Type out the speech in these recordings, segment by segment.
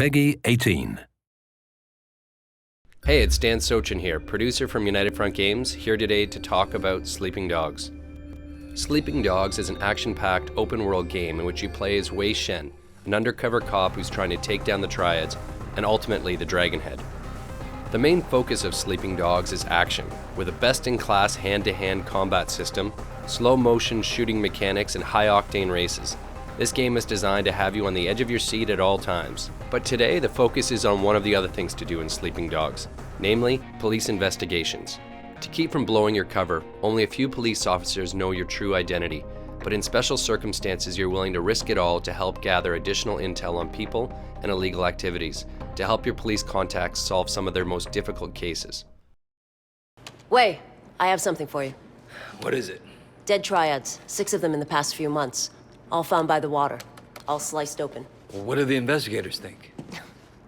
Peggy 18. Hey, it's Dan Sochin here, producer from United Front Games, here today to talk about Sleeping Dogs. Sleeping Dogs is an action-packed, open-world game in which you play as Wei Shen, an undercover cop who's trying to take down the Triads, and ultimately the Dragonhead. The main focus of Sleeping Dogs is action, with a best-in-class hand-to-hand combat system, slow-motion shooting mechanics, and high-octane races. This game is designed to have you on the edge of your seat at all times. But today, the focus is on one of the other things to do in Sleeping Dogs, namely, police investigations. To keep from blowing your cover, only a few police officers know your true identity, but in special circumstances you're willing to risk it all to help gather additional intel on people and illegal activities, to help your police contacts solve some of their most difficult cases. Wei, I have something for you. What is it? Dead Triads, 6 of them in the past few months. All found by the water, all sliced open. Well, what do the investigators think?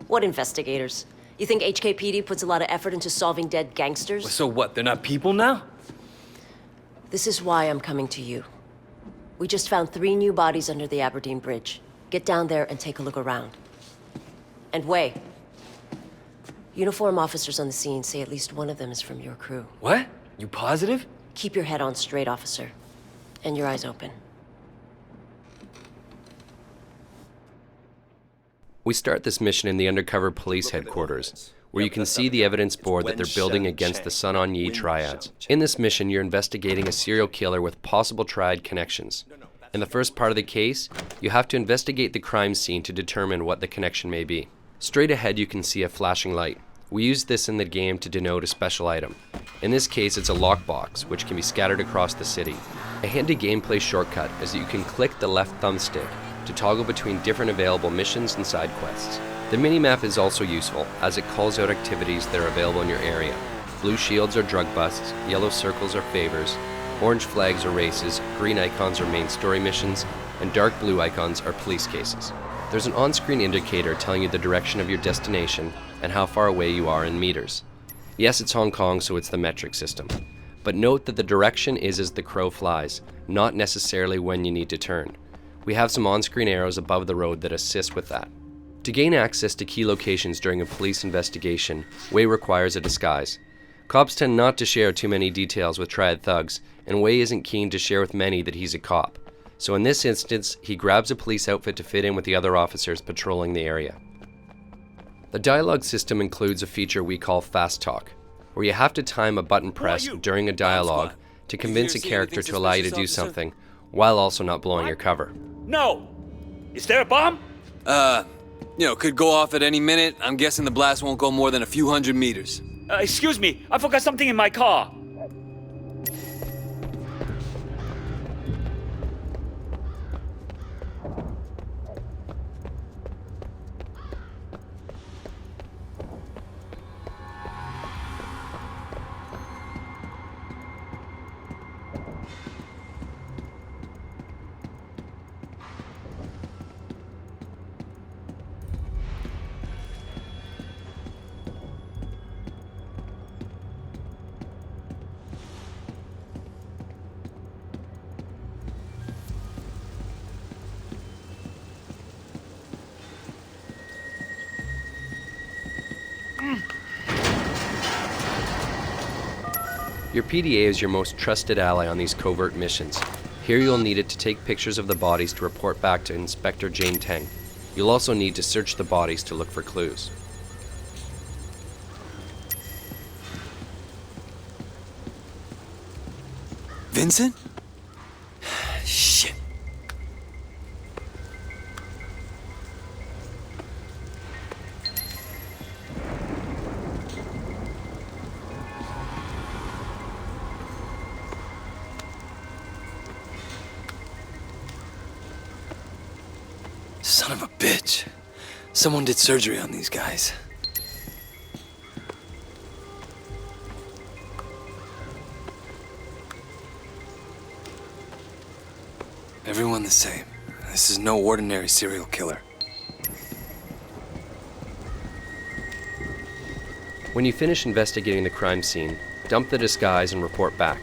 What investigators? You think HKPD puts a lot of effort into solving dead gangsters? Well, so what, they're not people now? This is why I'm coming to you. We just found 3 new bodies under the Aberdeen Bridge. Get down there and take a look around. And Wei, uniform officers on the scene say at least one of them is from your crew. What? You positive? Keep your head on straight, officer. And your eyes open. We start this mission in the undercover police headquarters, where you can see the evidence board that they're building against the Sun On Yee Triads. In this mission, you're investigating a serial killer with possible triad connections. In the first part of the case, you have to investigate the crime scene to determine what the connection may be. Straight ahead, you can see a flashing light. We use this in the game to denote a special item. In this case, it's a lockbox, which can be scattered across the city. A handy gameplay shortcut is that you can click the left thumbstick to toggle between different available missions and side quests. The minimap is also useful, as it calls out activities that are available in your area. Blue shields are drug busts, yellow circles are favors, orange flags are races, green icons are main story missions, and dark blue icons are police cases. There's an on-screen indicator telling you the direction of your destination and how far away you are in meters. Yes, it's Hong Kong, so it's the metric system. But note that the direction is as the crow flies, not necessarily when you need to turn. We have some on-screen arrows above the road that assist with that. To gain access to key locations during a police investigation, Wei requires a disguise. Cops tend not to share too many details with Triad thugs, and Wei isn't keen to share with many that he's a cop. So in this instance, he grabs a police outfit to fit in with the other officers patrolling the area. The dialogue system includes a feature we call Fast Talk, where you have to time a button press during a dialogue to convince a character to allow you to do something, while also not blowing your cover. No! Is there a bomb? Could go off at any minute. I'm guessing the blast won't go more than a few hundred meters. Excuse me, I forgot something in my car. Your PDA is your most trusted ally on these covert missions. Here you'll need it to take pictures of the bodies to report back to Inspector Jane Teng. You'll also need to search the bodies to look for clues. Vincent? Shit. Son of a bitch. Someone did surgery on these guys. Everyone the same. This is no ordinary serial killer. When you finish investigating the crime scene, dump the disguise and report back.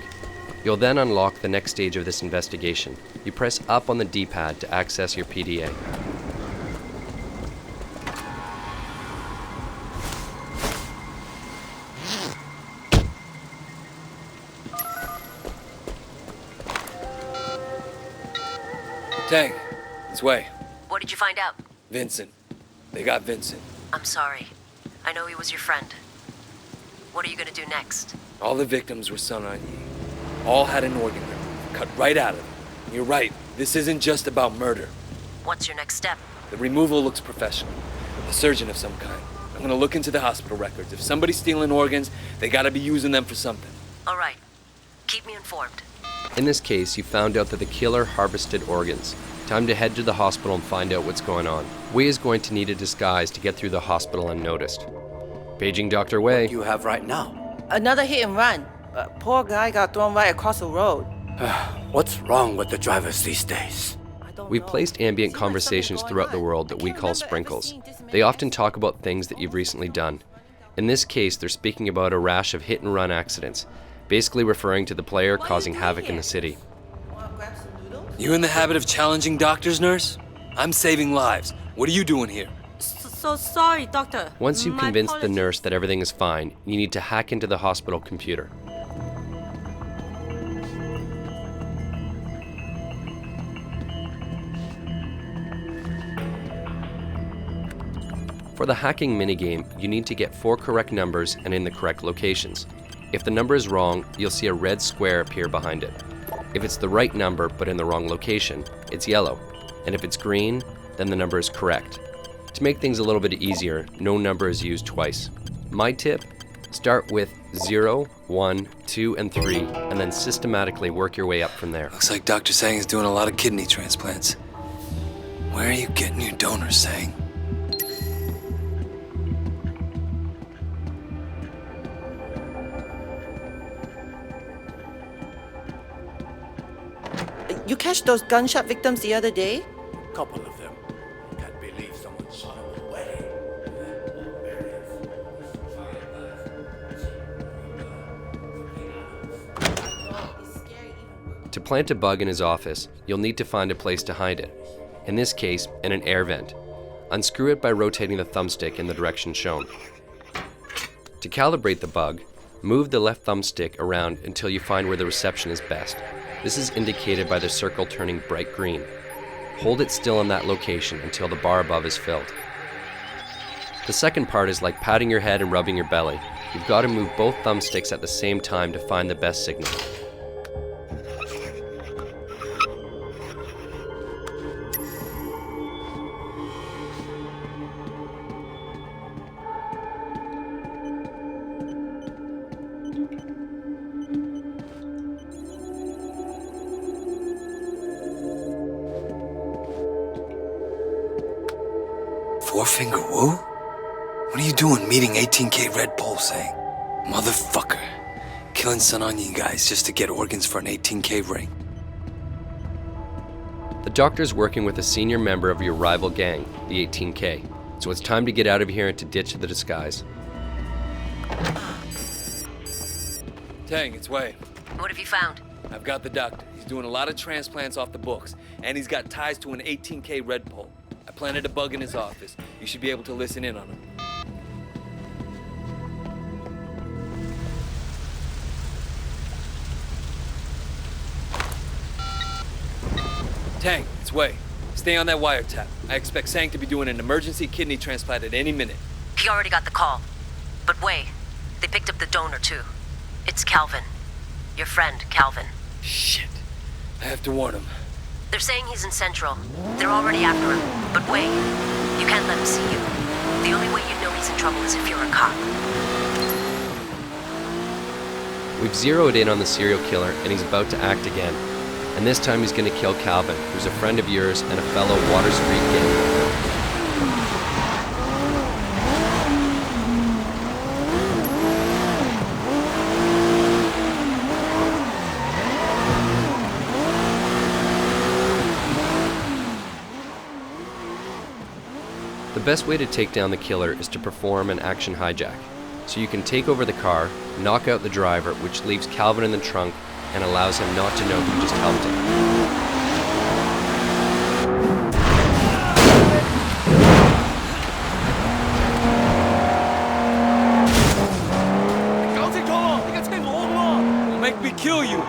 You'll then unlock the next stage of this investigation. You press up on the D-pad to access your PDA. Tang, it's Wei. What did you find out? Vincent. They got Vincent. I'm sorry. I know he was your friend. What are you gonna do next? All the victims were Sun On Yee. All had an organ removed, cut right out of them. You're right, this isn't just about murder. What's your next step? The removal looks professional. A surgeon of some kind. I'm gonna look into the hospital records. If somebody's stealing organs, they gotta be using them for something. All right. Keep me informed. In this case, you found out that the killer harvested organs. Time to head to the hospital and find out what's going on. Wei is going to need a disguise to get through the hospital unnoticed. Paging Dr. Wei. You have right now. Another hit and run. Poor guy got thrown right across the road. What's wrong with the drivers these days? We've placed ambient conversations throughout the world that we call sprinkles. They often talk about things that you've recently done. In this case, they're speaking about a rash of hit-and-run accidents, basically referring to the player causing havoc in the city. You in the habit of challenging doctors, nurse? I'm saving lives. What are you doing here? So sorry, doctor. Once you've My convinced the apologies. nurse that everything is fine, you need to hack into the hospital computer. For the hacking minigame, you need to get 4 correct numbers and in the correct locations. If the number is wrong, you'll see a red square appear behind it. If it's the right number but in the wrong location, it's yellow. And if it's green, then the number is correct. To make things a little bit easier, no number is used twice. My tip, start with 0, 1, 2, and 3, and then systematically work your way up from there. Looks like Dr. Sang is doing a lot of kidney transplants. Where are you getting your donors, Sang? You catch those gunshot victims the other day? Couple of them. Can't believe someone shot them away. To plant a bug in his office, you'll need to find a place to hide it. In this case, in an air vent. Unscrew it by rotating the thumbstick in the direction shown. To calibrate the bug, move the left thumbstick around until you find where the reception is best. This is indicated by the circle turning bright green. Hold it still in that location until the bar above is filled. The second part is like patting your head and rubbing your belly. You've got to move both thumbsticks at the same time to find the best signal. Four-finger Wu? What are you doing meeting 18K Red Bull, Sang? Motherfucker. Killing Sun On Yee guys just to get organs for an 18K ring. The doctor's working with a senior member of your rival gang, the 18K, so it's time to get out of here and to ditch the disguise. Tang, it's Wei. What have you found? I've got the doctor. He's doing a lot of transplants off the books, and he's got ties to an 18K Red Bull. I planted a bug in his office. You should be able to listen in on him. Tang, it's Wei. Stay on that wiretap. I expect Sang to be doing an emergency kidney transplant at any minute. He already got the call. But wait, they picked up the donor too. It's Calvin. Your friend, Calvin. Shit. I have to warn him. They're saying he's in Central. They're already after him. But wait, you can't let him see you. The only way you know he's in trouble is if you're a cop. We've zeroed in on the serial killer and he's about to act again. And this time he's going to kill Calvin, who's a friend of yours and a fellow Water Street gang member. The best way to take down the killer is to perform an action hijack. So you can take over the car, knock out the driver, which leaves Calvin in the trunk and allows him not to know who just helped him. Make me kill you!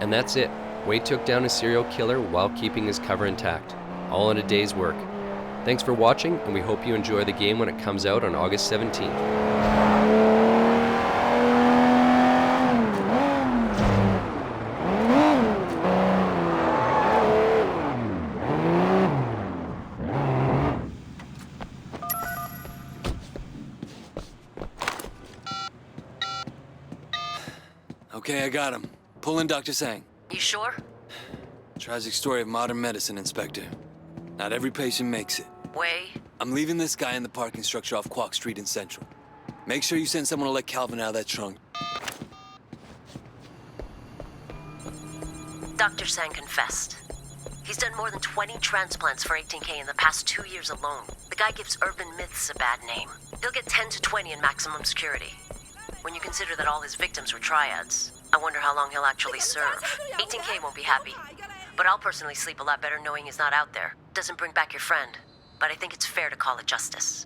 And that's it. Wei took down a serial killer while keeping his cover intact, all in a day's work. Thanks for watching, and we hope you enjoy the game when it comes out on August 17th. Okay, I got him. Pull in Dr. Sang. You sure? Tragic story of modern medicine, Inspector. Not every patient makes it. Wei? I'm leaving this guy in the parking structure off Quock Street in Central. Make sure you send someone to let Calvin out of that trunk. Dr. Sang confessed. He's done more than 20 transplants for 18K in the past 2 years alone. The guy gives urban myths a bad name. He'll get 10 to 20 in maximum security. When you consider that all his victims were triads, I wonder how long he'll actually serve. 18K won't be happy. But I'll personally sleep a lot better knowing he's not out there. Doesn't bring back your friend. But I think it's fair to call it justice.